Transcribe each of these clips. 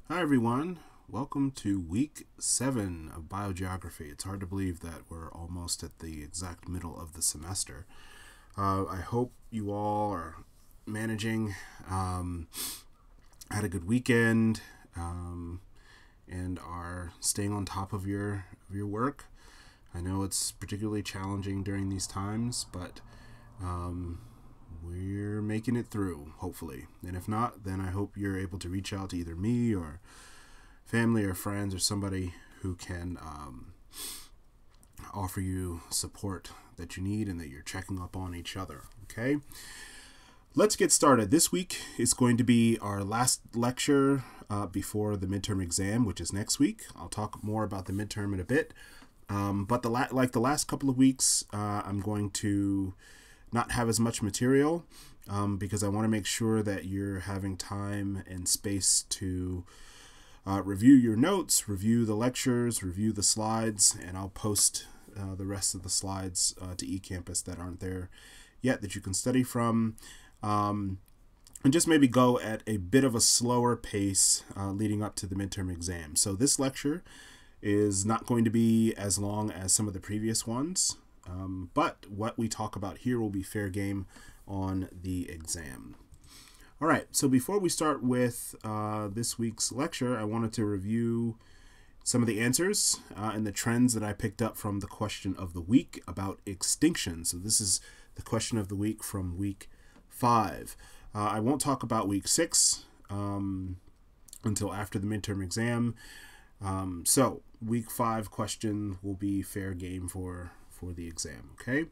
Hi everyone, welcome to week 7 of biogeography. It's hard to believe that we're almost at the exact middle of the semester. I hope you all are managing, had a good weekend, and are staying on top of your work. I know it's particularly challenging during these times, but we're making it through, hopefully. And if not, then I hope you're able to reach out to either me or family or friends or somebody who can offer you support that you need and that you're checking up on each other. Okay? Let's get started. This week is going to be our last lecture before the midterm exam, which is next week. I'll talk more about the midterm in a bit. But like the last couple of weeks, I'm going to not have as much material because I want to make sure that you're having time and space to review your notes, review the lectures, review the slides, and I'll post the rest of the slides to eCampus that aren't there yet that you can study from. And just maybe go at a bit of a slower pace leading up to the midterm exam. So this lecture is not going to be as long as some of the previous ones, but what we talk about here will be fair game on the exam. All right, so before we start with this week's lecture, I wanted to review some of the answers and the trends that I picked up from the question of the week about extinction. So this is the question of the week from week 5. I won't talk about week 6 until after the midterm exam. So week 5 question will be fair game for the exam, okay?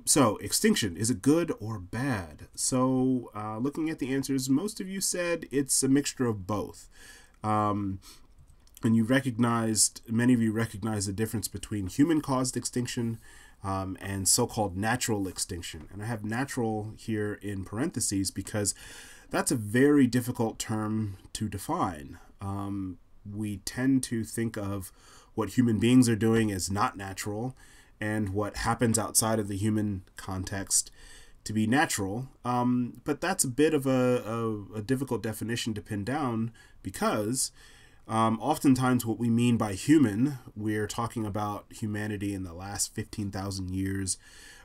So extinction, is it good or bad? So looking at the answers, most of you said it's a mixture of both. And many of you recognized the difference between human-caused extinction and so-called natural extinction. And I have natural here in parentheses because that's a very difficult term to define. We tend to think of what human beings are doing as not natural and what happens outside of the human context to be natural. But that's a bit of a difficult definition to pin down because oftentimes what we mean by human, we're talking about humanity in the last 15,000 years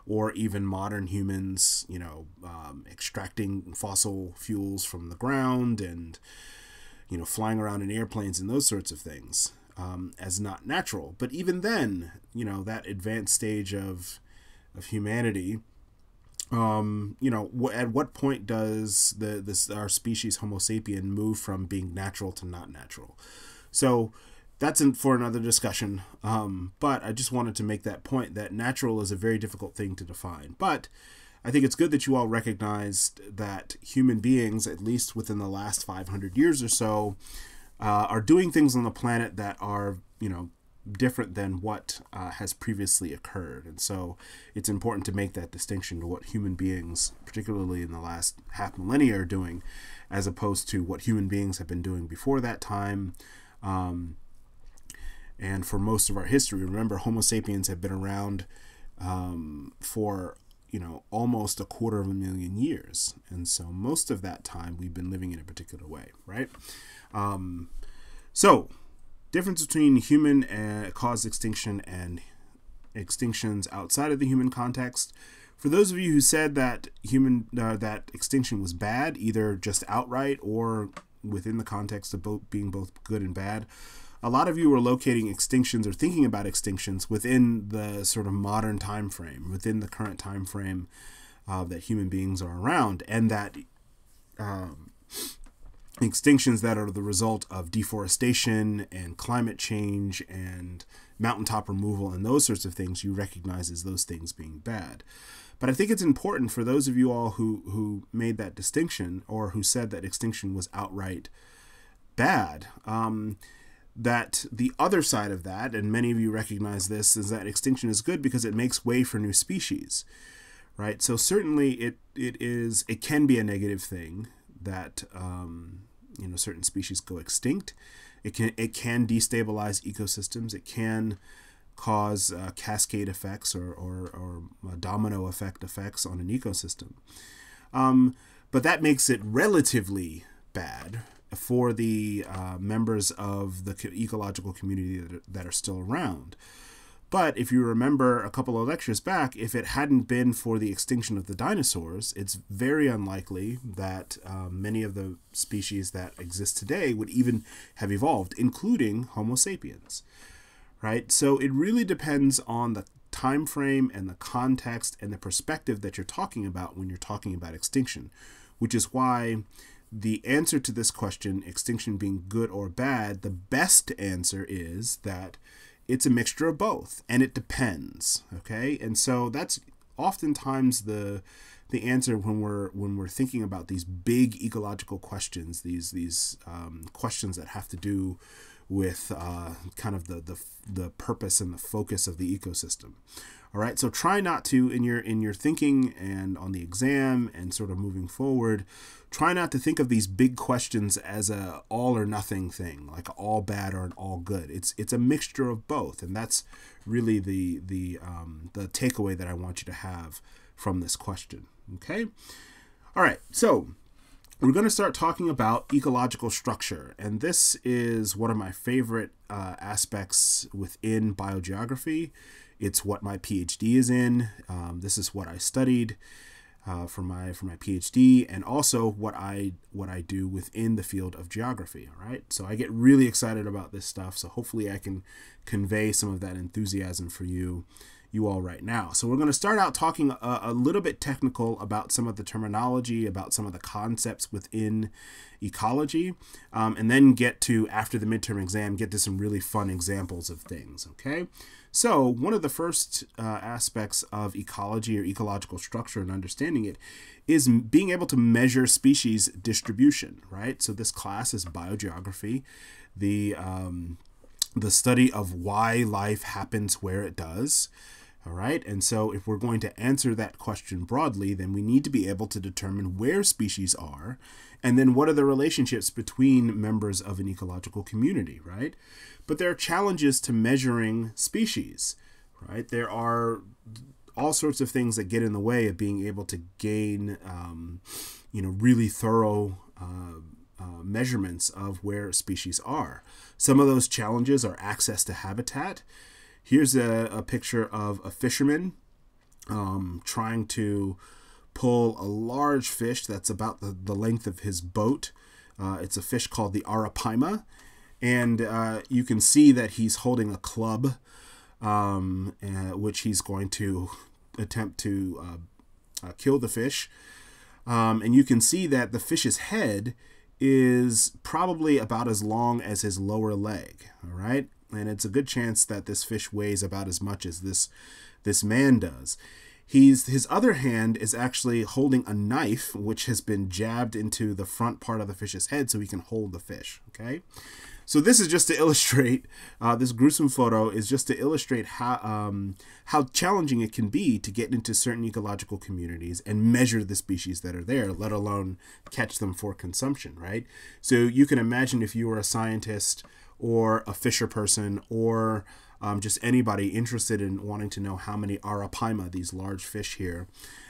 or even modern humans, extracting fossil fuels from the ground and flying around in airplanes and those sorts of things as not natural. But even then, that advanced stage of humanity, at what point does our species Homo sapien move from being natural to not natural? So that's for another discussion. But I just wanted to make that point that natural is a very difficult thing to define. But I think it's good that you all recognized that human beings, at least within the last 500 years or so, are doing things on the planet that are, different than what has previously occurred. And so it's important to make that distinction to what human beings, particularly in the last half millennia, are doing, as opposed to what human beings have been doing before that time. And for most of our history, remember, Homo sapiens have been around for almost 250,000 years. And so most of that time we've been living in a particular way, right? So difference between human caused extinction and extinctions outside of the human context. For those of you who said that that extinction was bad, either just outright or within the context of being both good and bad, a lot of you are locating extinctions or thinking about extinctions within the sort of modern time frame, within the current time frame that human beings are around, and that extinctions that are the result of deforestation and climate change and mountaintop removal and those sorts of things, you recognize as those things being bad. But I think it's important for those of you all who made that distinction or who said that extinction was outright bad, that the other side of that, and many of you recognize this, is that extinction is good because it makes way for new species, right? So certainly it can be a negative thing that certain species go extinct. It can destabilize ecosystems. It can cause cascade effects or domino effects on an ecosystem. But that makes it relatively bad for the members of the ecological community that are still around. But if you remember a couple of lectures back, if it hadn't been for the extinction of the dinosaurs, it's very unlikely that many of the species that exist today would even have evolved, including Homo sapiens, right? So it really depends on the time frame and the context and the perspective that you're talking about when you're talking about extinction, which is why the answer to this question, extinction being good or bad, the best answer is that it's a mixture of both, and it depends. Okay, and so that's oftentimes the answer when we're thinking about these big ecological questions, these questions that have to do with kind of the purpose and the focus of the ecosystem. All right, so try not to, in your thinking and on the exam and sort of moving forward, try not to think of these big questions as a all or nothing thing, like all bad or an all good. It's a mixture of both, and that's really the takeaway that I want you to have from this question. Okay, all right, so we're going to start talking about ecological structure, and this is one of my favorite aspects within biogeography. It's what my PhD is in. This is what I studied for my PhD, and also what I do within the field of geography. All right, so I get really excited about this stuff. So hopefully I can convey some of that enthusiasm for you all right now. So we're going to start out talking a little bit technical about some of the terminology, about some of the concepts within ecology, and then get to, after the midterm exam, get to some really fun examples of things. Okay. So one of the first aspects of ecology or ecological structure and understanding it is being able to measure species distribution, right? So this class is biogeography, the study of why life happens where it does. All right, and so if we're going to answer that question broadly, then we need to be able to determine where species are, and then what are the relationships between members of an ecological community, right? But there are challenges to measuring species, right? There are all sorts of things that get in the way of being able to gain, really thorough measurements of where species are. Some of those challenges are access to habitat. Here's a picture of a fisherman trying to pull a large fish that's about the length of his boat. It's a fish called the arapaima, and you can see that he's holding a club, which he's going to attempt to kill the fish. And you can see that the fish's head is probably about as long as his lower leg, all right? And it's a good chance that this fish weighs about as much as this man does. His other hand is actually holding a knife, which has been jabbed into the front part of the fish's head so he can hold the fish, okay? So this is just to illustrate, this gruesome photo is just to illustrate how challenging it can be to get into certain ecological communities and measure the species that are there, let alone catch them for consumption, right? So you can imagine if you were a scientist or a fisher person or just anybody interested in wanting to know how many arapaima, these large fish here,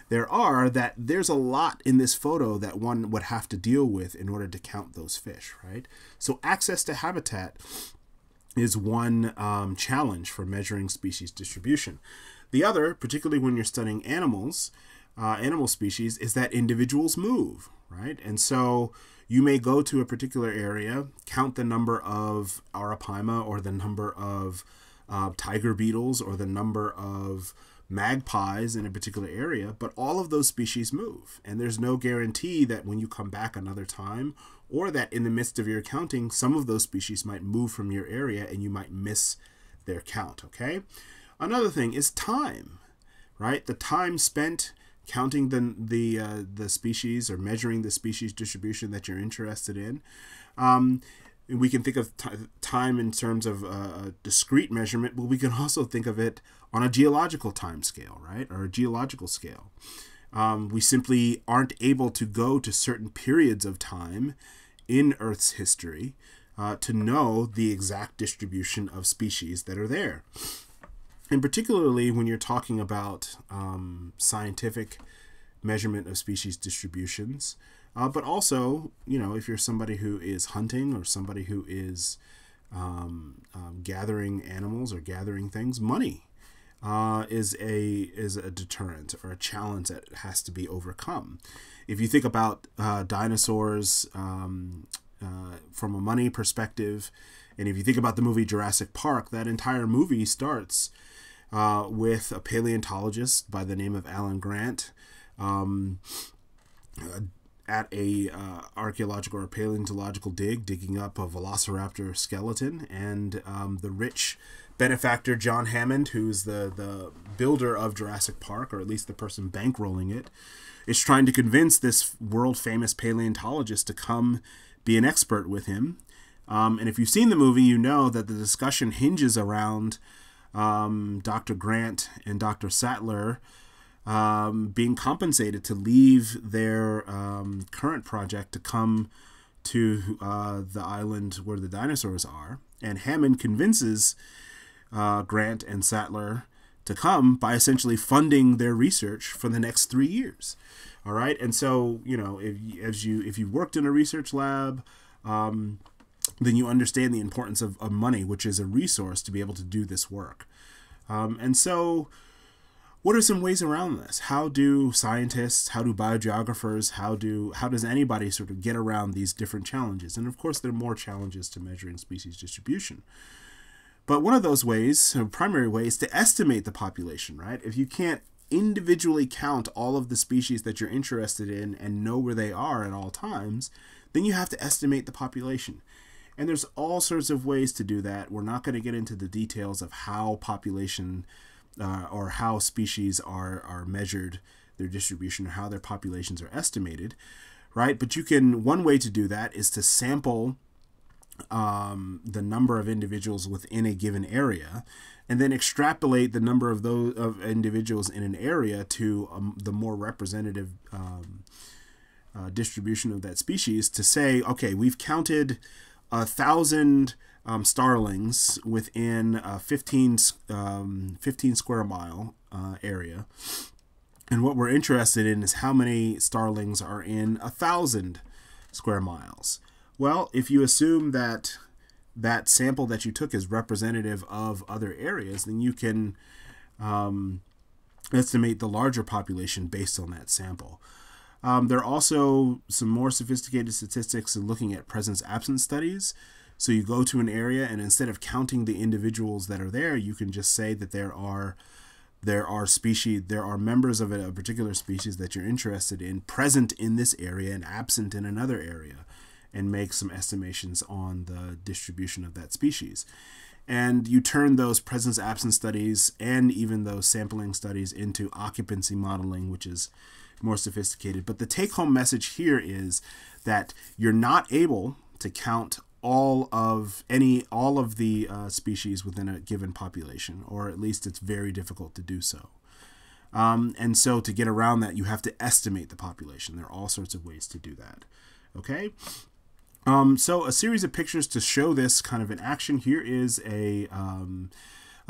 there's a lot in this photo that one would have to deal with in order to count those fish, right? So access to habitat is one challenge for measuring species distribution. The other, particularly when you're studying animals, animal species, is that individuals move, right? And so you may go to a particular area, count the number of arapaima or the number of tiger beetles or the number of magpies in a particular area, but all of those species move. And there's no guarantee that when you come back another time or that in the midst of your counting, some of those species might move from your area and you might miss their count, okay? Another thing is time, right? The time spent counting the species or measuring the species distribution that you're interested in. We can think of time in terms of a discrete measurement, but we can also think of it on a geological time scale, right? Or a geological scale. We simply aren't able to go to certain periods of time in Earth's history to know the exact distribution of species that are there. And particularly when you're talking about scientific measurement of species distributions, But also, if you're somebody who is hunting or somebody who is gathering animals or gathering things, money is a deterrent or a challenge that has to be overcome. If you think about dinosaurs from a money perspective, and if you think about the movie Jurassic Park, that entire movie starts with a paleontologist by the name of Alan Grant at a archaeological or paleontological digging up a velociraptor skeleton, and the rich benefactor John Hammond, who's the builder of Jurassic Park, or at least the person bankrolling it, is trying to convince this world-famous paleontologist to come be an expert with him. And if you've seen the movie, you know that the discussion hinges around Dr. Grant and Dr. Sattler being compensated to leave their current project to come to the island where the dinosaurs are. And Hammond convinces Grant and Sattler to come by essentially funding their research for the next 3 years. All right, and so if you've worked in a research lab, then you understand the importance of money, which is a resource to be able to do this work. And so, what are some ways around this? How do scientists, how do biogeographers, how does anybody sort of get around these different challenges? And of course, there are more challenges to measuring species distribution. But one of those ways, a primary way, is to estimate the population, right? If you can't individually count all of the species that you're interested in and know where they are at all times, then you have to estimate the population. And there's all sorts of ways to do that. We're not going to get into the details of how population or how species are measured, their distribution, or how their populations are estimated, right? But one way to do that is to sample the number of individuals within a given area, and then extrapolate the number of those of individuals in an area to the more representative distribution of that species, to say, okay, we've counted 1,000 starlings within a 15 square mile area, and what we're interested in is how many starlings are in 1,000 square miles. Well, if you assume that that sample that you took is representative of other areas, then you can estimate the larger population based on that sample. There are also some more sophisticated statistics in looking at presence-absence studies. So you go to an area, and instead of counting the individuals that are there, you can just say that there are members of a particular species that you're interested in present in this area and absent in another area, and make some estimations on the distribution of that species. And you turn those presence-absence studies and even those sampling studies into occupancy modeling, which is more sophisticated. But the take-home message here is that you're not able to count all of the species within a given population, or at least it's very difficult to do so. And so to get around that, you have to estimate the population. There are all sorts of ways to do that. Okay? So a series of pictures to show this kind of in action. Here is a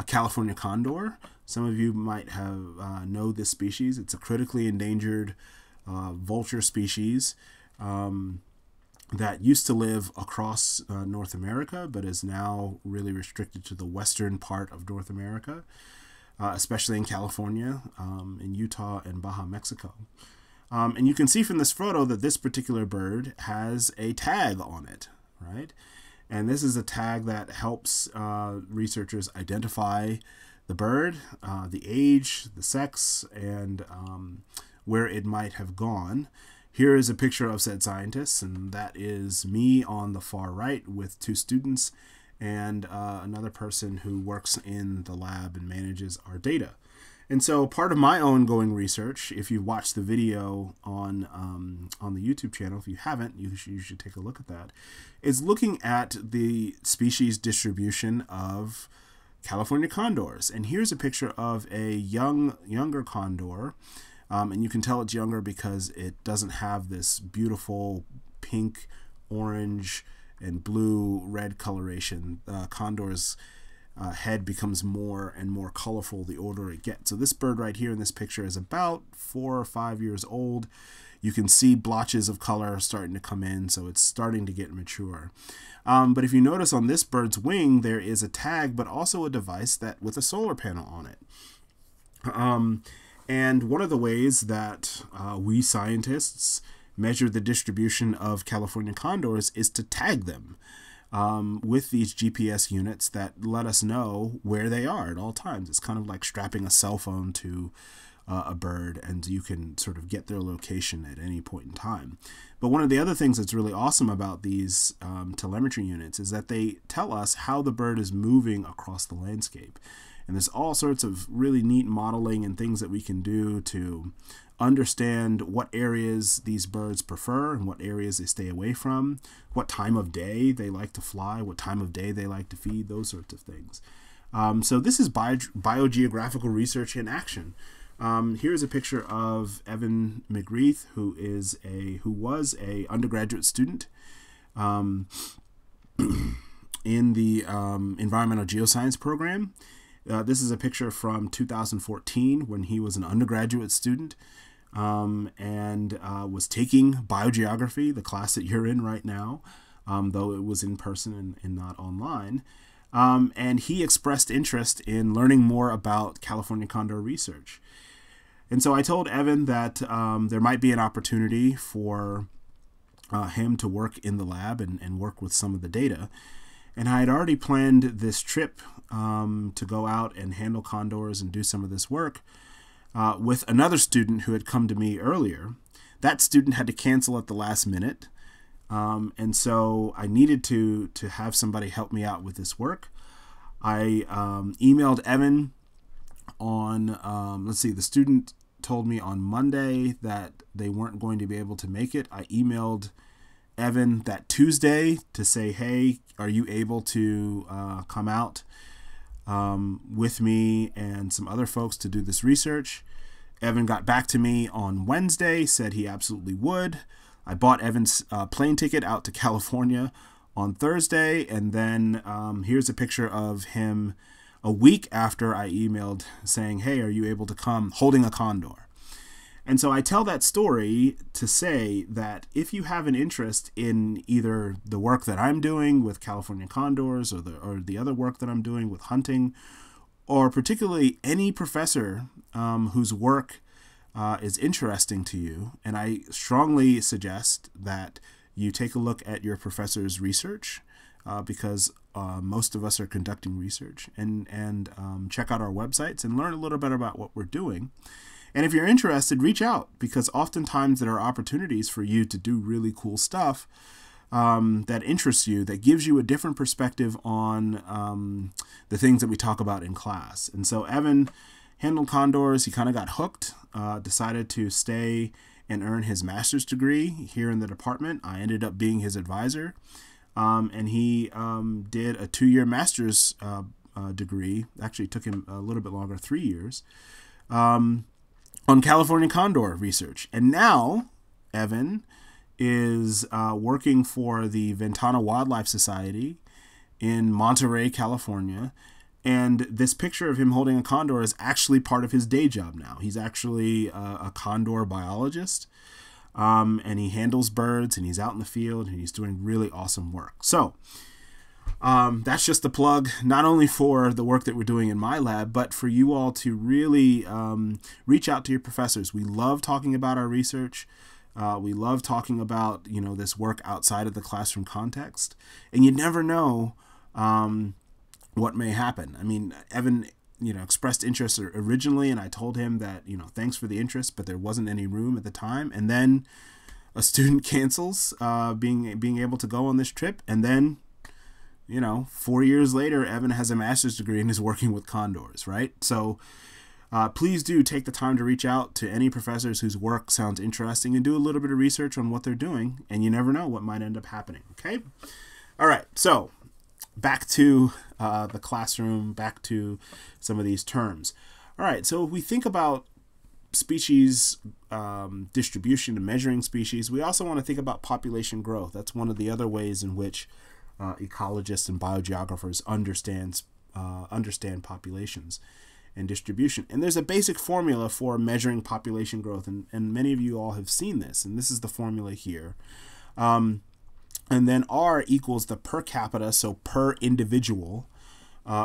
California condor. Some of you might have know this species. It's a critically endangered vulture species that used to live across North America, but is now really restricted to the western part of North America, especially in California, in Utah, and Baja, Mexico. And you can see from this photo that this particular bird has a tag on it, right? And this is a tag that helps researchers identify the bird, the age, the sex, and where it might have gone. Here is a picture of said scientists, and that is me on the far right with 2 students and another person who works in the lab and manages our data. And so part of my ongoing research, if you watch the video on the YouTube channel, if you haven't, you should take a look at that, is looking at the species distribution of California condors. And here's a picture of a younger condor, and you can tell it's younger because it doesn't have this beautiful pink, orange, and blue, red coloration. Condors head becomes more and more colorful the older it gets. So this bird right here in this picture is about 4 or 5 years old. You can see blotches of color starting to come in, so it's starting to get mature. But if you notice on this bird's wing, there is a tag, but also a device that with a solar panel on it. And one of the ways that we scientists measure the distribution of California condors is to tag them with these GPS units that let us know where they are at all times. It's kind of like strapping a cell phone to a bird, and you can sort of get their location at any point in time. But one of the other things that's really awesome about these telemetry units is that they tell us how the bird is moving across the landscape. And there's all sorts of really neat modeling and things that we can do to understand what areas these birds prefer and what areas they stay away from, what time of day they like to fly, what time of day they like to feed, those sorts of things. So this is biogeographical research in action. Here's a picture of Evan McGreath, who was a undergraduate student in the environmental geoscience program. This is a picture from 2014 when he was an undergraduate student and was taking biogeography, the class that you're in right now, though it was in person and not online. And he expressed interest in learning more about California condor research. And so I told Evan that there might be an opportunity for him to work in the lab and work with some of the data. And I had already planned this trip to go out and handle condors and do some of this work with another student who had come to me earlier. That student had to cancel at the last minute. And so I needed to have somebody help me out with this work. I emailed Evan on, let's see, the student told me on Monday that they weren't going to be able to make it. I emailed Evan that Tuesday to say, hey, are you able to come out with me and some other folks to do this research? Evan got back to me on Wednesday, said he absolutely would. I bought Evan's plane ticket out to California on Thursday, and then here's a picture of him a week after I emailed saying, hey, are you able to come, holding a condor. And so I tell that story to say that if you have an interest in either the work that I'm doing with California condors or the other work that I'm doing with hunting, or particularly any professor whose work is interesting to you, and I strongly suggest that you take a look at your professor's research because most of us are conducting research, and check out our websites and learn a little bit about what we're doing. And if you're interested, reach out, because oftentimes there are opportunities for you to do really cool stuff that interests you, that gives you a different perspective on the things that we talk about in class. And so Evan handled condors. He kind of got hooked, decided to stay and earn his master's degree here in the department. I ended up being his advisor. And he did a 2-year master's degree. Actually, it took him a little bit longer, 3 years, on California condor research. And now Evan is working for the Ventana Wildlife Society in Monterey, California. And this picture of him holding a condor is actually part of his day job now. He's actually a condor biologist. And he handles birds, and he's out in the field, and he's doing really awesome work. So that's just the plug, not only for the work that we're doing in my lab, but for you all to really reach out to your professors. We love talking about our research. We love talking about, this work outside of the classroom context. And you never know what may happen. I mean, Evan expressed interest originally, and I told him that, thanks for the interest, but there wasn't any room at the time. And then a student cancels being able to go on this trip. And then, 4 years later, Evan has a master's degree and is working with condors, right? So please do take the time to reach out to any professors whose work sounds interesting and do a little bit of research on what they're doing. And you never know what might end up happening, okay? All right, so back to the classroom, back to some of these terms. All right, so if we think about species distribution and measuring species, we also want to think about population growth. That's one of the other ways in which ecologists and biogeographers understand understand populations and distribution. And there's a basic formula for measuring population growth, and many of you all have seen this, and this is the formula here. And then R equals the per capita, so per individual,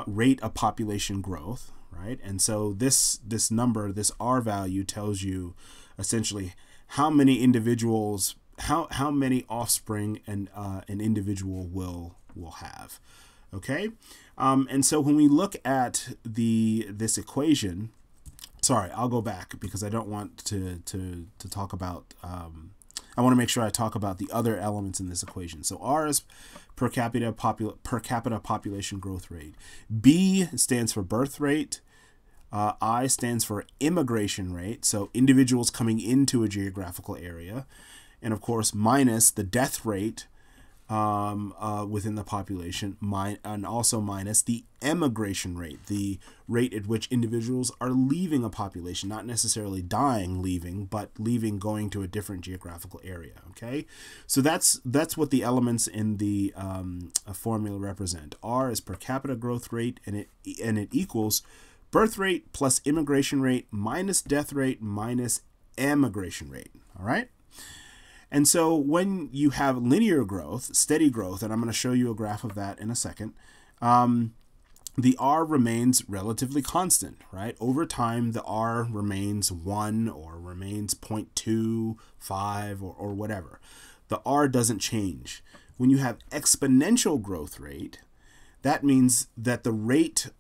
rate of population growth, right? And so this number, this R value, tells you essentially how many individuals, how many offspring an individual will have. Okay, and so when we look at this equation, sorry, I'll go back because I don't want to talk about. I want to make sure I talk about the other elements in this equation. So R is per capita population growth rate. B stands for birth rate. I stands for immigration rate, so individuals coming into a geographical area, and of course minus the death rate within the population, and also minus the emigration rate, the rate at which individuals are leaving a population, not necessarily dying leaving, but leaving, going to a different geographical area. Okay, so that's what the elements in the formula represent. R is per capita growth rate, and it equals birth rate plus immigration rate minus death rate minus emigration rate. All right. And so when you have linear growth, steady growth, and I'm going to show you a graph of that in a second, the R remains relatively constant, right? Over time, the R remains 1 or remains 0.25 or whatever. The R doesn't change. When you have exponential growth rate, that means that the rate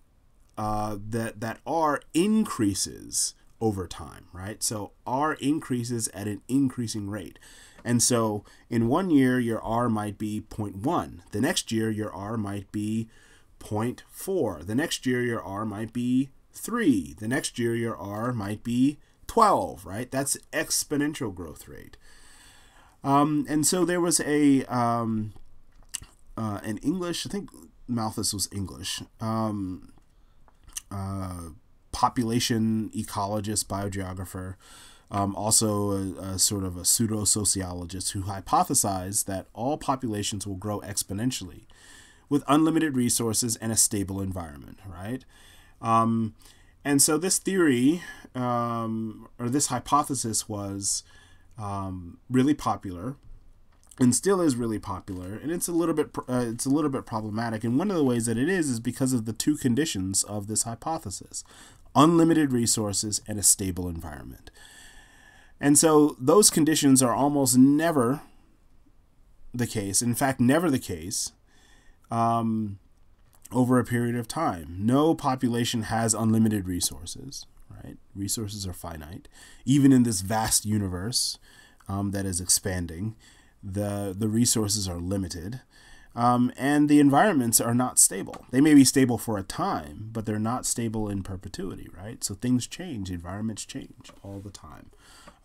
that R increases over time, right? So R increases at an increasing rate. And so in 1 year, your R might be 0.1. The next year, your R might be 0.4. The next year, your R might be 3. The next year, your R might be 12, right? That's exponential growth rate. And so there was an English, I think Malthus was English, population ecologist, biogeographer, also a sort of a pseudo-sociologist, who hypothesized that all populations will grow exponentially with unlimited resources and a stable environment, right? And so this theory, or this hypothesis, was really popular, and still is really popular, and it's a little bit problematic. And one of the ways that it is because of the two conditions of this hypothesis: unlimited resources and a stable environment. And so those conditions are almost never the case, in fact, never the case, over a period of time. No population has unlimited resources, right? Resources are finite. Even in this vast universe that is expanding, the resources are limited, and the environments are not stable. They may be stable for a time, but they're not stable in perpetuity, right? So things change, environments change all the time.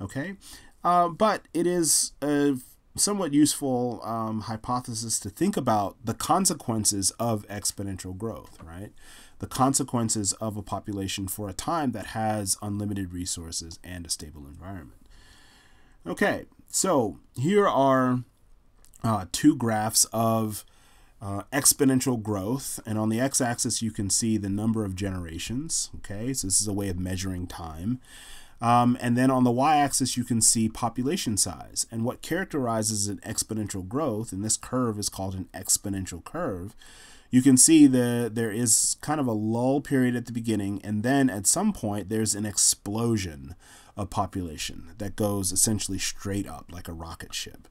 Okay, but it is a somewhat useful hypothesis to think about the consequences of exponential growth, right? The consequences of a population for a time that has unlimited resources and a stable environment. Okay, so here are two graphs of exponential growth, and on the x-axis you can see the number of generations. Okay, so this is a way of measuring time. And then on the y-axis, you can see population size. And what characterizes an exponential growth, and this curve is called an exponential curve, you can see there is kind of a lull period at the beginning, and then at some point there's an explosion of population that goes essentially straight up like a rocket ship.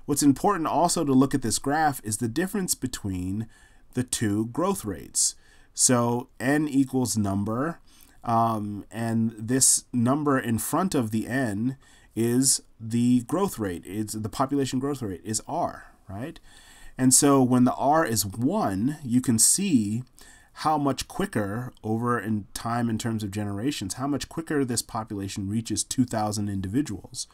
What's important also to look at this graph is the difference between the two growth rates. So n equals number, and this number in front of the n is the growth rate. It's the population growth rate is R, right? And so when the R is 1, you can see how much quicker over in time in terms of generations, how much quicker this population reaches 2,000 individuals,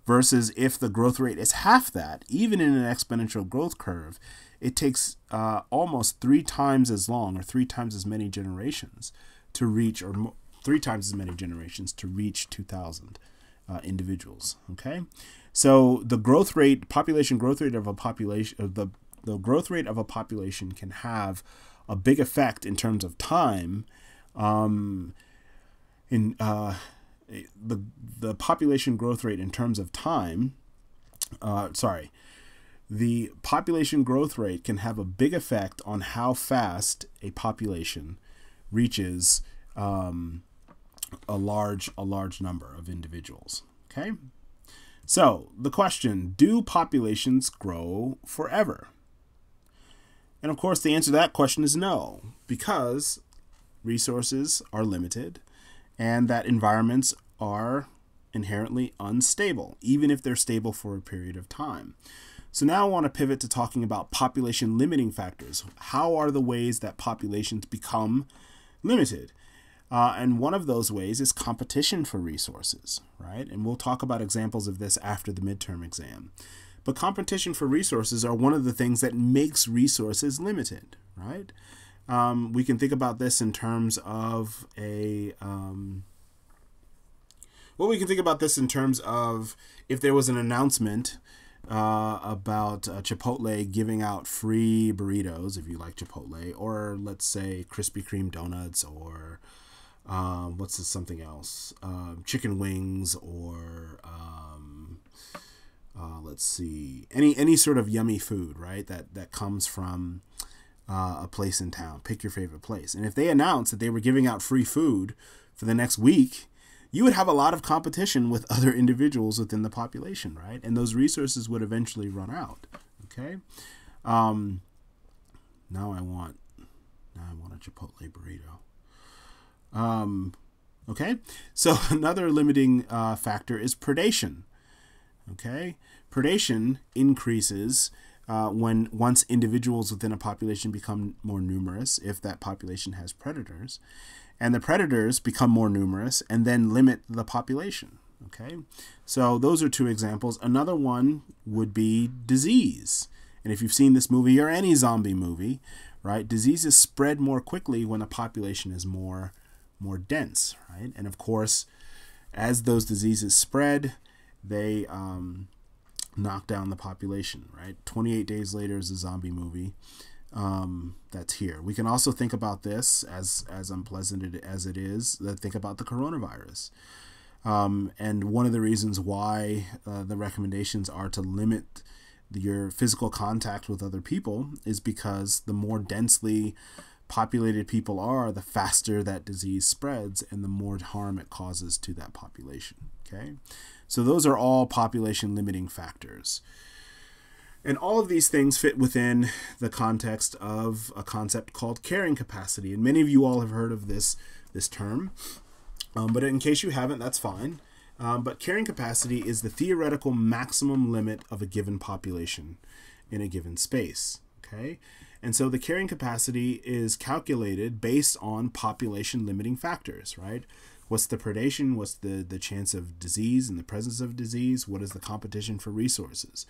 versus if the growth rate is half that, even in an exponential growth curve, it takes almost 3 times as long, or 3 times as many generations to reach, or 3 times as many generations to reach 2,000 individuals. Okay, so the growth rate, population growth rate of a population, of the the growth rate of a population can have a big effect in terms of time, the population growth rate in terms of time, the population growth rate can have a big effect on how fast a population reaches a large number of individuals. Okay, so the question: do populations grow forever? And of course, the answer to that question is no, because resources are limited, and that environments are inherently unstable, even if they're stable for a period of time. So now I want to pivot to talking about population limiting factors. How are the ways that populations become limited? And one of those ways is competition for resources, right? And we'll talk about examples of this after the midterm exam. But competition for resources are one of the things that makes resources limited, right? We can think about this in terms of if there was an announcement about Chipotle giving out free burritos, if you like Chipotle, or let's say Krispy Kreme donuts, or something else, chicken wings, or let's see, any sort of yummy food, right? That comes from a place in town. Pick your favorite place. And if they announced that they were giving out free food for the next week, you would have a lot of competition with other individuals within the population, right? And those resources would eventually run out. Okay. Now I want a Chipotle burrito. Okay. So another limiting factor is predation. Okay. Predation increases once individuals within a population become more numerous, if that population has predators. And the predators become more numerous and then limit the population. Okay, so those are two examples. Another one would be disease. And if you've seen this movie or any zombie movie, right, diseases spread more quickly when a population is more dense, right? And of course, as those diseases spread, they knock down the population, right? 28 Days Later is a zombie movie. That's here. We can also think about this as unpleasant as it is. Think about the coronavirus. And one of the reasons why the recommendations are to limit your physical contact with other people is because the more densely populated people are, the faster that disease spreads and the more harm it causes to that population. Okay, so those are all population limiting factors. And all of these things fit within the context of a concept called carrying capacity. And many of you all have heard of this term, but in case you haven't, that's fine. But carrying capacity is the theoretical maximum limit of a given population in a given space. Okay, and so the carrying capacity is calculated based on population limiting factors, right? What's the predation? What's the chance of disease and the presence of disease? What is the competition for resources?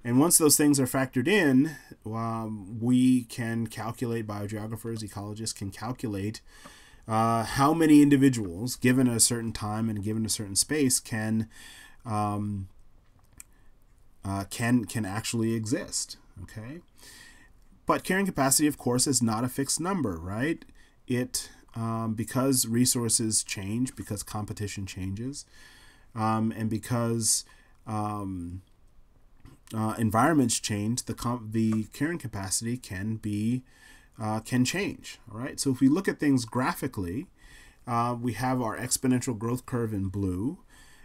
And once those things are factored in, we can calculate, biogeographers, ecologists can calculate how many individuals, given a certain time and given a certain space, can actually exist. Okay, but carrying capacity, of course, is not a fixed number, right? It because resources change, because competition changes, and because environments change, the carrying capacity can change. All right. So if we look at things graphically, we have our exponential growth curve in blue,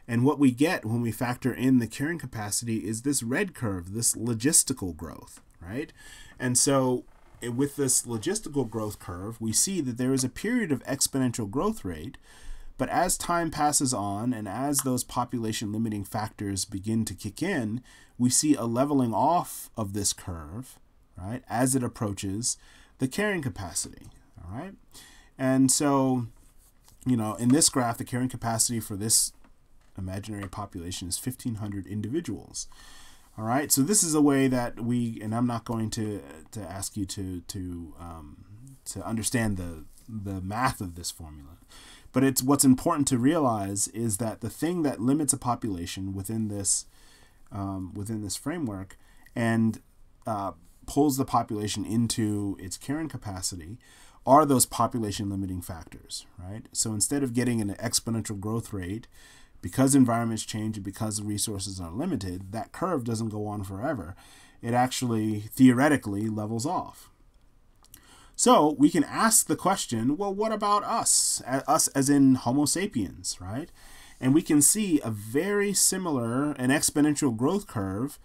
and what we get when we factor in the carrying capacity is this red curve, this logistical growth, right? And so with this logistical growth curve, we see that there is a period of exponential growth rate. But as time passes on and as those population limiting factors begin to kick in, we see a leveling off of this curve, right, as it approaches the carrying capacity, all right? And so, in this graph, the carrying capacity for this imaginary population is 1,500 individuals, all right? So this is a way that and I'm not going to ask you to understand the math of this formula. But what's important to realize is that the thing that limits a population within this framework and pulls the population into its carrying capacity are those population limiting factors, right? So instead of getting an exponential growth rate, because environments change and because the resources are limited, that curve doesn't go on forever. It actually theoretically levels off. So we can ask the question, well, what about us? Us as in Homo sapiens, right? And we can see a very similar, an exponential growth curve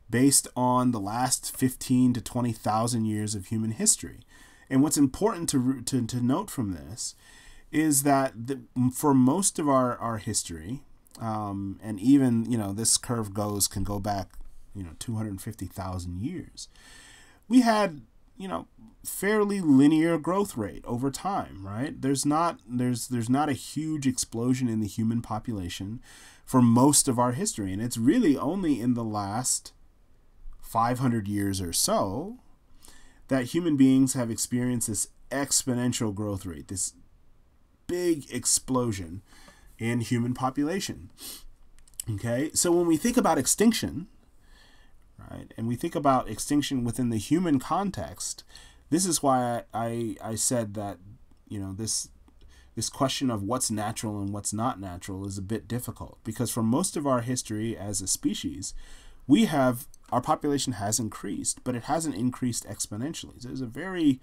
based on the last 15 to 20,000 years of human history. And what's important to note from this is that for most of our history, and even, this curve can go back, 250,000 years, we had, fairly linear growth rate over time, right? There's not a huge explosion in the human population for most of our history. And it's really only in the last 500 years or so that human beings have experienced this exponential growth rate, this big explosion in human population. Okay, so when we think about extinction, right, and we think about extinction within the human context, this is why I said that, this question of what's natural and what's not natural is a bit difficult, because for most of our history as a species, our population has increased, but it hasn't increased exponentially. So there's a very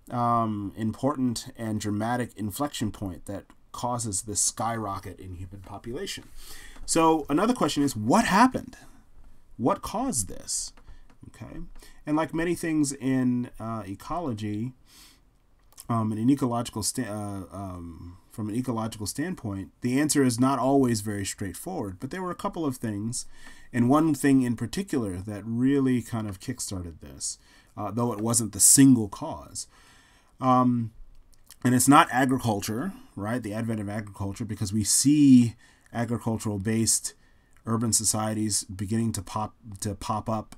important and dramatic inflection point that causes this skyrocket in human population. So another question is, what happened? What caused this? Okay, and like many things in ecology, from an ecological standpoint, the answer is not always very straightforward. But there were a couple of things, and one thing in particular that really kind of kickstarted this, though it wasn't the single cause. And it's not agriculture, right? The advent of agriculture, because we see agricultural-based urban societies beginning to pop up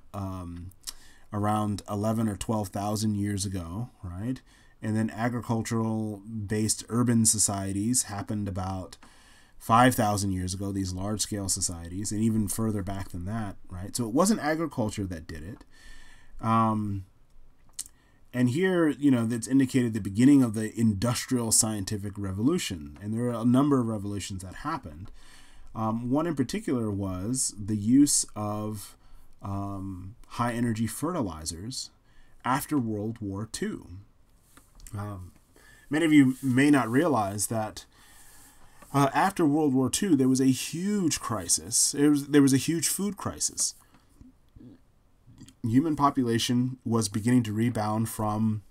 around 11 or 12,000 years ago, right? And then agricultural-based urban societies happened about 5,000 years ago, these large-scale societies, and even further back than that, right? So it wasn't agriculture that did it. And here, that's indicated the beginning of the industrial scientific revolution. And there are a number of revolutions that happened. One in particular was the use of high-energy fertilizers after World War II. Many of you may not realize that after World War II, there was a huge crisis. There was a huge food crisis. Human population was beginning to rebound from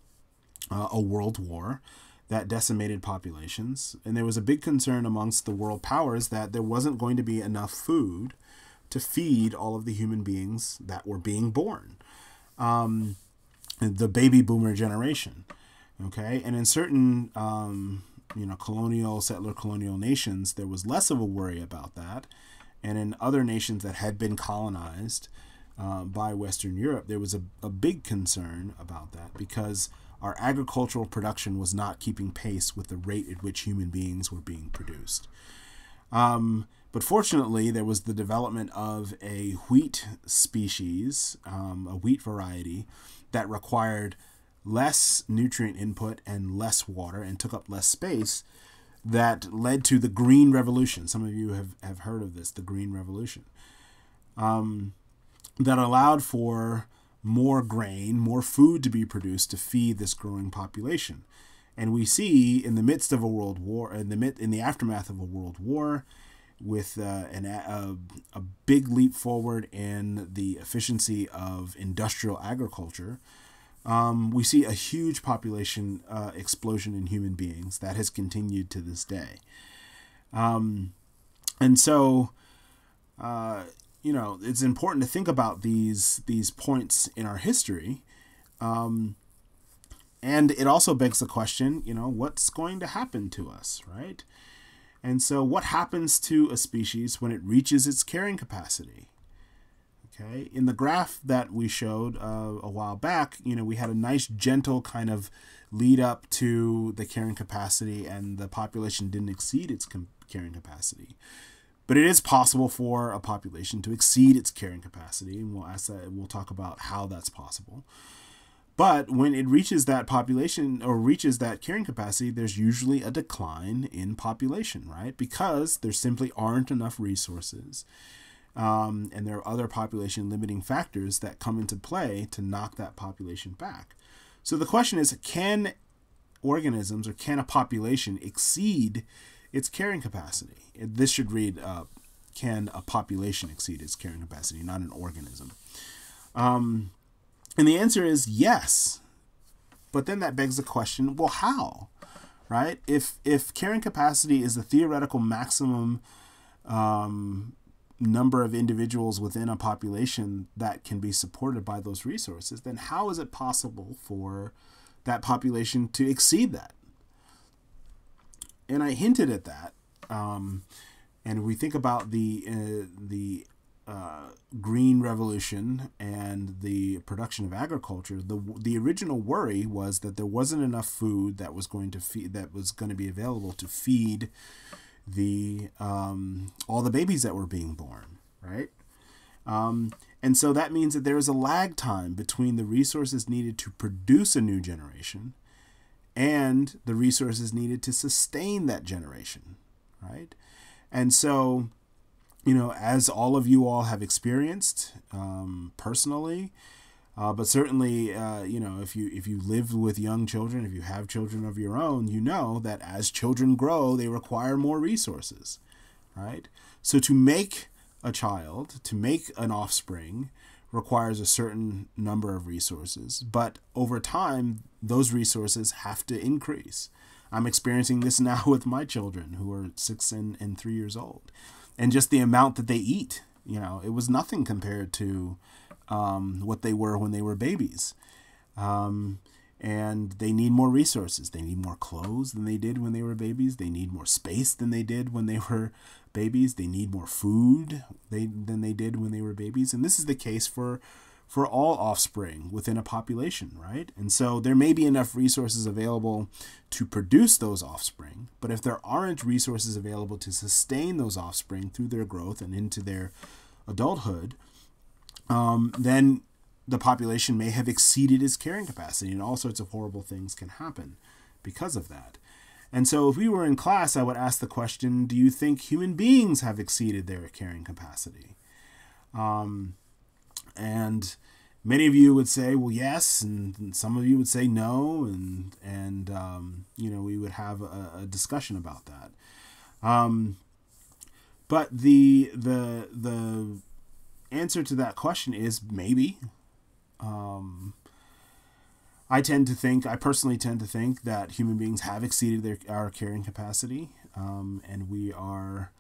a world war that decimated populations. And there was a big concern amongst the world powers that there wasn't going to be enough food to feed all of the human beings that were being born. The baby boomer generation. Okay, and in certain settler colonial nations, there was less of a worry about that, and in other nations that had been colonized by Western Europe, there was a big concern about that, because our agricultural production was not keeping pace with the rate at which human beings were being produced. But fortunately, there was the development of a wheat species, a wheat variety, that required less nutrient input and less water and took up less space, that led to the Green Revolution. Some of you have heard of this, the Green Revolution, that allowed for more grain, more food to be produced to feed this growing population. And we see in the midst of a world war, in the aftermath of a world war, with a big leap forward in the efficiency of industrial agriculture, we see a huge population explosion in human beings that has continued to this day. And so, it's important to think about these points in our history. And it also begs the question, what's going to happen to us, right? And so what happens to a species when it reaches its carrying capacity? Okay, in the graph that we showed a while back, we had a nice gentle kind of lead up to the carrying capacity, and the population didn't exceed its carrying capacity. But it is possible for a population to exceed its carrying capacity, and we'll talk about how that's possible. But when it reaches that population or reaches that carrying capacity, there's usually a decline in population, right? Because there simply aren't enough resources. And there are other population limiting factors that come into play to knock that population back. So the question is, can organisms or can a population exceed its carrying capacity? This should read, can a population exceed its carrying capacity, not an organism? And the answer is yes. But then that begs the question, well, how? Right? If carrying capacity is the theoretical maximum number of individuals within a population that can be supported by those resources, then how is it possible for that population to exceed that? And I hinted at that. And we think about the Green Revolution and the production of agriculture. The original worry was that there wasn't enough food that was going to be available to feed the all the babies that were being born, right? And so that means that there is a lag time between the resources needed to produce a new generation and the resources needed to sustain that generation, right? And so, as all of you all have experienced personally, but certainly, if you live with young children, if you have children of your own, you know that as children grow, they require more resources, right? So to make a child, to make an offspring, requires a certain number of resources, but over time, those resources have to increase. I'm experiencing this now with my children who are 6 and 3 years old. And just the amount that they eat, it was nothing compared to what they were when they were babies. And they need more resources. They need more clothes than they did when they were babies. They need more space than they did when they were babies. They need more food than they did when they were babies. And this is the case for all offspring within a population, right? And so there may be enough resources available to produce those offspring, but if there aren't resources available to sustain those offspring through their growth and into their adulthood, then the population may have exceeded its carrying capacity, and all sorts of horrible things can happen because of that. And so if we were in class, I would ask the question, do you think human beings have exceeded their carrying capacity? And many of you would say, well, yes, and some of you would say no, and we would have a discussion about that. But the answer to that question is maybe. I personally tend to think that human beings have exceeded our carrying capacity, and we are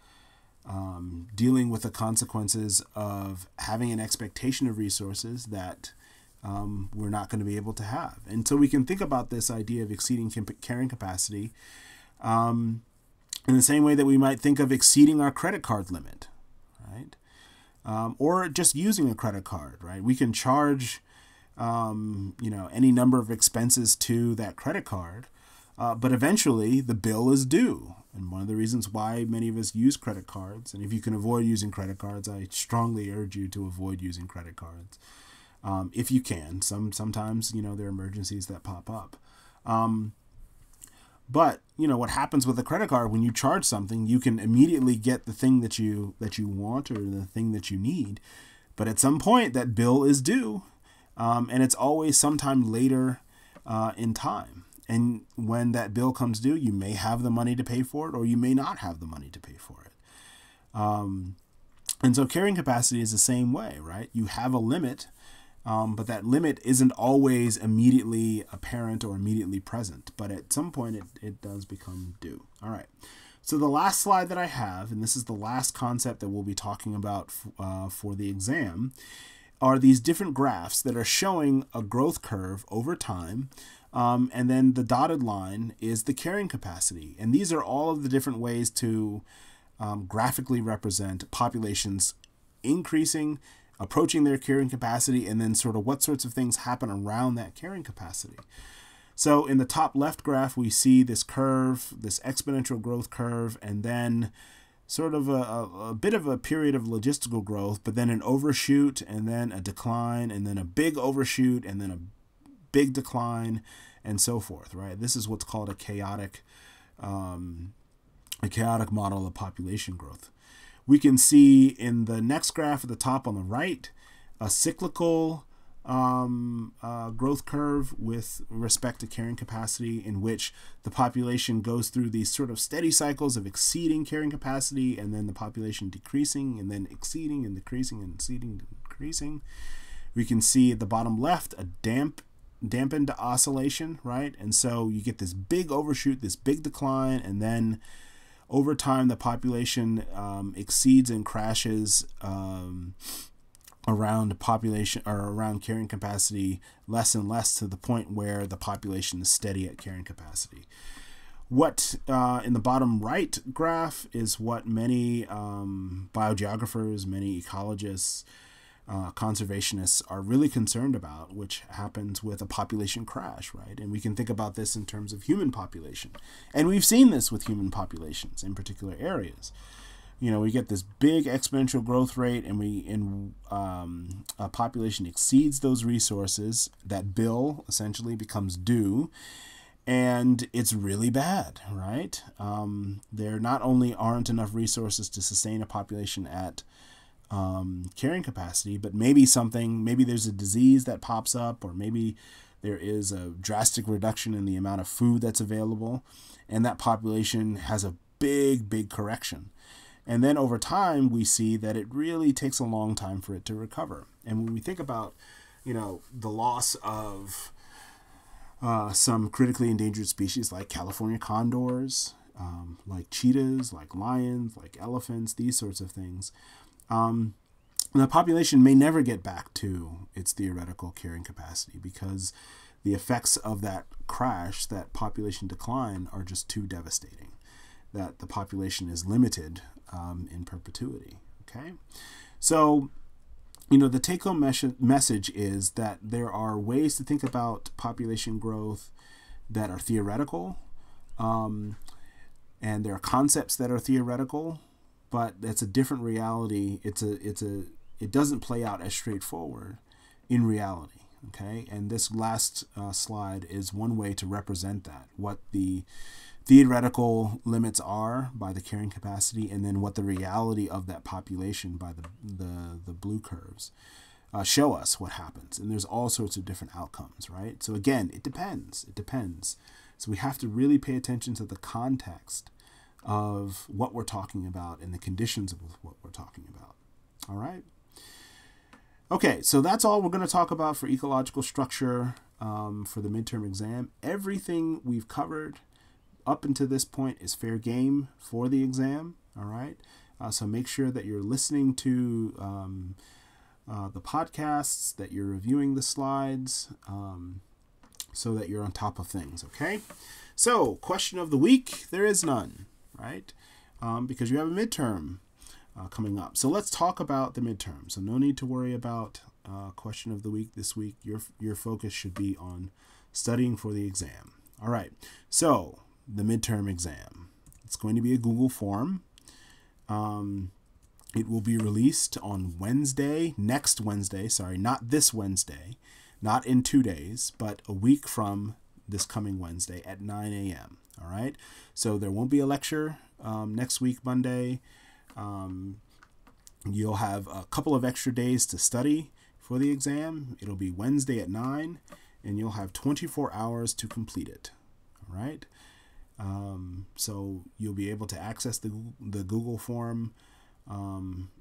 dealing with the consequences of having an expectation of resources that we're not going to be able to have. And so we can think about this idea of exceeding carrying capacity in the same way that we might think of exceeding our credit card limit, right? Or just using a credit card, right? We can charge any number of expenses to that credit card, but eventually the bill is due. And one of the reasons why many of us use credit cards, and if you can avoid using credit cards, I strongly urge you to avoid using credit cards. If you can. Sometimes, there are emergencies that pop up. But, what happens with a credit card, when you charge something, you can immediately get the thing that you want or the thing that you need. But at some point, that bill is due. And it's always sometime later in time. And when that bill comes due, you may have the money to pay for it, or you may not have the money to pay for it. And so carrying capacity is the same way, right? You have a limit, but that limit isn't always immediately apparent or immediately present. But at some point, it does become due. All right. So the last slide that I have, and this is the last concept that we'll be talking about for the exam, are these different graphs that are showing a growth curve over time. And then the dotted line is the carrying capacity. And these are all of the different ways to graphically represent populations increasing, approaching their carrying capacity, and then sort of what sorts of things happen around that carrying capacity. So in the top left graph, we see this curve, this exponential growth curve, and then sort of a bit of a period of logistical growth, but then an overshoot and then a decline and then a big overshoot and then a big decline and so forth, right? This is what's called a chaotic model of population growth. We can see in the next graph at the top on the right a cyclical growth curve with respect to carrying capacity, in which the population goes through these sort of steady cycles of exceeding carrying capacity and then the population decreasing and then exceeding and decreasing and exceeding and decreasing. We can see at the bottom left a dampened oscillation, right? And so you get this big overshoot, this big decline, and then over time the population exceeds and crashes around population or around carrying capacity less and less, to the point where the population is steady at carrying capacity. What in the bottom right graph is what many biogeographers, many ecologists, conservationists are really concerned about, which happens with a population crash, right? And we can think about this in terms of human population. And we've seen this with human populations in particular areas. You know, we get this big exponential growth rate, and a population exceeds those resources. That bill essentially becomes due, and it's really bad, right? There not only aren't enough resources to sustain a population at carrying capacity, but maybe there's a disease that pops up, or maybe there is a drastic reduction in the amount of food that's available, and that population has a big correction. And then over time, we see that it really takes a long time for it to recover. And when we think about, you know, the loss of some critically endangered species like California condors, like cheetahs, like lions, like elephants, these sorts of things, the population may never get back to its theoretical carrying capacity, because the effects of that crash, that population decline, are just too devastating, that the population is limited in perpetuity. Okay, so, you know, the take-home message is that there are ways to think about population growth that are theoretical, and there are concepts that are theoretical, but that's a different reality. It doesn't play out as straightforward in reality. Okay, and this last slide is one way to represent that, what the theoretical limits are by the carrying capacity, and then what the reality of that population by the blue curves show us what happens. And there's all sorts of different outcomes, right? So again, it depends. So we have to really pay attention to the context of what we're talking about and the conditions of what we're talking about. All right. Okay, so that's all we're going to talk about for ecological structure for the midterm exam. Everything we've covered up until this point is fair game for the exam. All right. So make sure that you're listening to the podcasts, that you're reviewing the slides, so that you're on top of things. Okay. So question of the week, there is none, right? Because you have a midterm coming up. So let's talk about the midterm. So no need to worry about question of the week this week. Your focus should be on studying for the exam. All right. So the midterm exam. It's going to be a Google form. It will be released on next Wednesday, sorry, not this Wednesday, not in 2 days, but a week from this coming Wednesday at 9 a.m. All right. So there won't be a lecture next week, Monday. You'll have a couple of extra days to study for the exam. It'll be Wednesday at 9, and you'll have 24 hours to complete it. All right. So you'll be able to access the Google form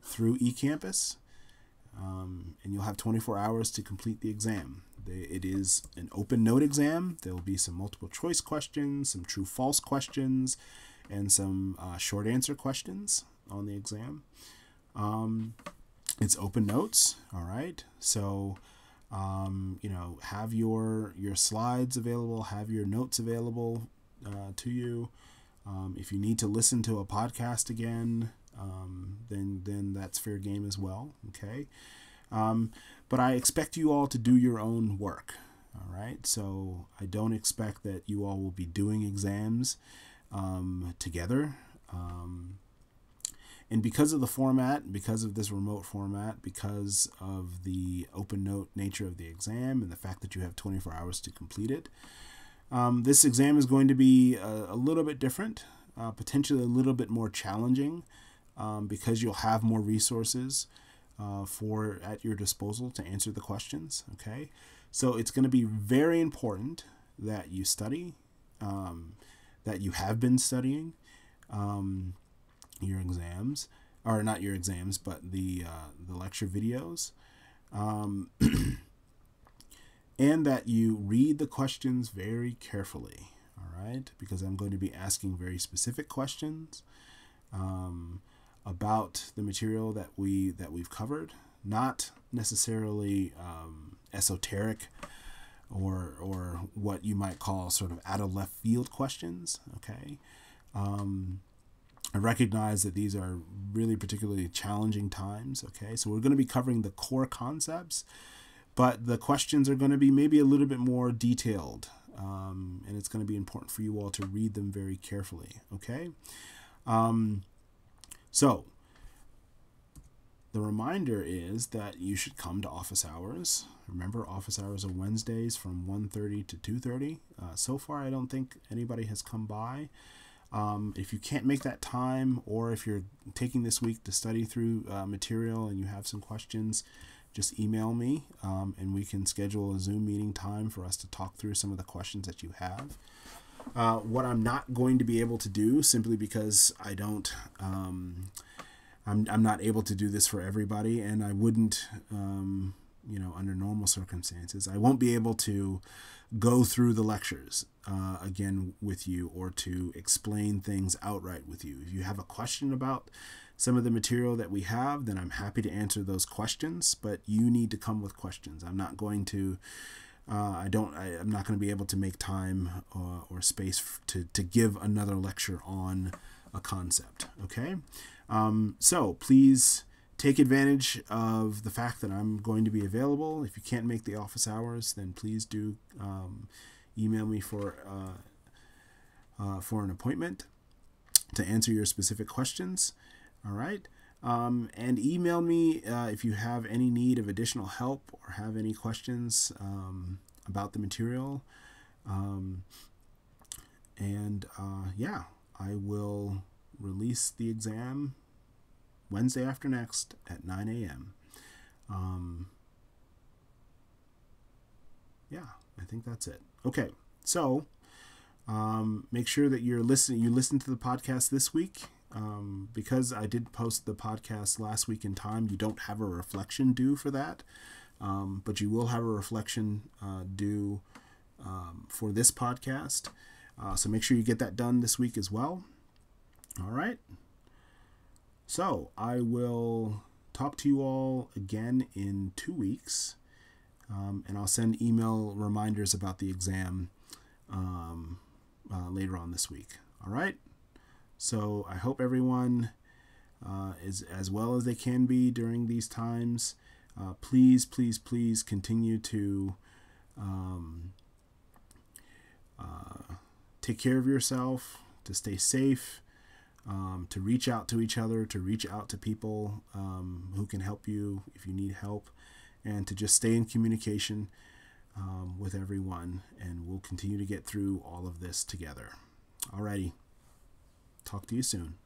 through eCampus, and you'll have 24 hours to complete the exam. It is an open note exam. There will be some multiple choice questions, some true-false questions, and some short answer questions on the exam. It's open notes. All right. So, you know, have your slides available, have your notes available to you. If you need to listen to a podcast again, then that's fair game as well. Okay. But I expect you all to do your own work. All right. So I don't expect that you all will be doing exams together. And because of the format, because of this remote format, because of the open note nature of the exam and the fact that you have 24 hours to complete it, this exam is going to be a little bit different, potentially a little bit more challenging, because you'll have more resources at your disposal to answer the questions. Okay, so it's going to be very important that you study, that you have been studying your exams, or not your exams, but the lecture videos, and that you read the questions very carefully. All right, because I'm going to be asking very specific questions about the material that we've covered, not necessarily esoteric or what you might call sort of out of left field questions. Okay. I recognize that these are really particularly challenging times. Okay, so we're going to be covering the core concepts, but the questions are going to be maybe a little bit more detailed, and it's going to be important for you all to read them very carefully. Okay, so the reminder is that you should come to office hours. Remember, office hours are Wednesdays from 1:30 to 2:30. So far, I don't think anybody has come by. If you can't make that time, or if you're taking this week to study through material and you have some questions, just email me, and we can schedule a Zoom meeting time for us to talk through some of the questions that you have. What I'm not going to be able to do, simply because I don't, I'm not able to do this for everybody, and I wouldn't, under normal circumstances, I won't be able to go through the lectures again with you, or to explain things outright with you. If you have a question about some of the material that we have, then I'm happy to answer those questions, but you need to come with questions. I'm not going to I'm not going to be able to make time or space to give another lecture on a concept. Okay, so please take advantage of the fact that I'm going to be available. If you can't make the office hours, then please do email me for an appointment to answer your specific questions. All right. And email me if you have any need of additional help or have any questions about the material. Yeah, I will release the exam Wednesday after next at 9 a.m. Yeah, I think that's it. Okay, so make sure that you listen to the podcast this week. Because I did post the podcast last week in time, you don't have a reflection due for that, but you will have a reflection due for this podcast. So make sure you get that done this week as well. All right. So I will talk to you all again in 2 weeks, and I'll send email reminders about the exam later on this week. All right. So I hope everyone is as well as they can be during these times. Please, please, please continue to take care of yourself, to stay safe, to reach out to each other, to reach out to people who can help you if you need help, and to just stay in communication with everyone. And we'll continue to get through all of this together. Alrighty. Talk to you soon.